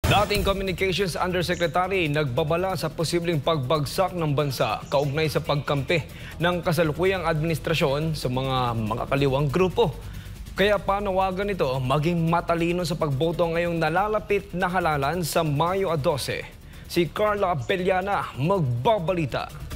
Dating Communications Undersecretary nagbabala sa posibleng pagbagsak ng bansa kaugnay sa pagkampi ng kasalukuyang administrasyon sa mga makakaliwang grupo. Kaya panawagan ito maging matalino sa pagboto ngayong nalalapit na halalan sa Mayo 12. Si Carla Abellana magbabalita.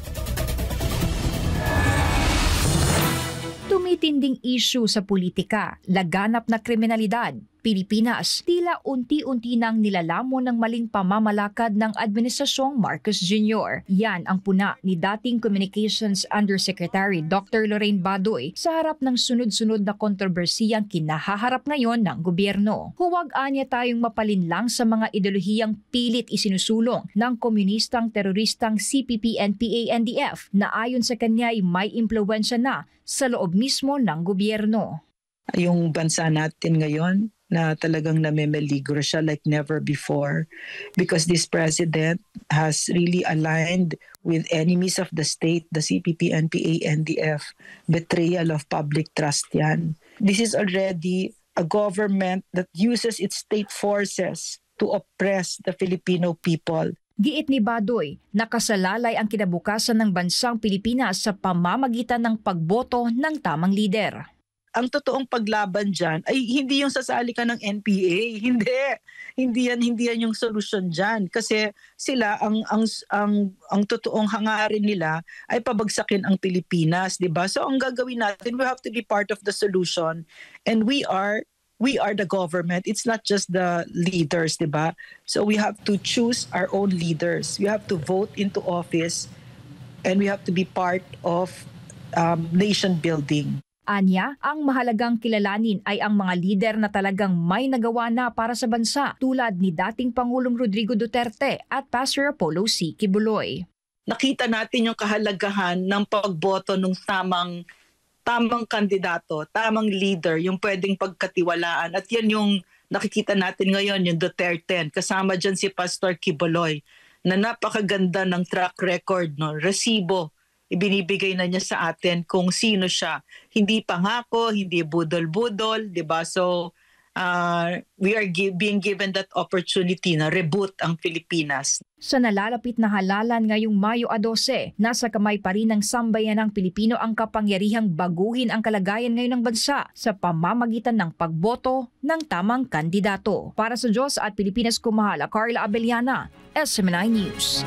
Tumitinding issue sa politika, laganap na kriminalidad. Pilipinas, tila unti-unti nang nilalamon ng maling pamamalakad ng Administrasyong Marcos Jr. Yan ang puna ni dating Communications Undersecretary Dr. Lorraine Badoy sa harap ng sunod-sunod na kontrobersiyang kinahaharap ngayon ng gobyerno. Huwag anya tayong mapalinlang sa mga ideolohiyang pilit isinusulong ng komunistang teroristang CPP-NPA-NDF na ayon sa kanya ay may impluwensya na sa loob mismo ng gobyerno. Yung bansa natin ngayon na talagang namemeligro siya like never before because this president has really aligned with enemies of the state, the CPP, NPA, NDF. Betrayal of public trust yan. This is already a government that uses its state forces to oppress the Filipino people. Giit ni Badoy, nakasalalay ang kinabukasan ng bansang Pilipinas sa pamamagitan ng pagboto ng tamang lider. Ang totoong paglaban dyan ay hindi yung sasali ka ng NPA. Hindi yan yung solusyon dyan. Kasi sila, ang totoong hangarin nila ay pabagsakin ang Pilipinas. Diba? So ang gagawin natin, we have to be part of the solution. And we are the government. It's not just the leaders. Diba? So we have to choose our own leaders. We have to vote into office. And we have to be part of nation building. Anya, ang mahalagang kilalanin ay ang mga lider na talagang may nagawa na para sa bansa tulad ni dating Pangulong Rodrigo Duterte at Pastor Apollo C. Quiboloy. Nakita natin yung kahalagahan ng pagboto ng tamang kandidato, tamang leader, yung pwedeng pagkatiwalaan. At yan yung nakikita natin ngayon, yung Duterte. Kasama dyan si Pastor Quiboloy na napakaganda ng track record, no? Resibo. Ibinibigay na niya sa atin kung sino siya. Hindi pangako, hindi budol-budol, 'di ba? So, we are being given that opportunity na reboot ang Pilipinas. Sa nalalapit na halalan ngayong Mayo 12, nasa kamay pa rin ng sambayanang Pilipino ang kapangyarihang baguhin ang kalagayan ngayon ng bansa sa pamamagitan ng pagboto ng tamang kandidato. Para sa Diyos at Pilipinas kumahala, Carla Abellana, SMNI News.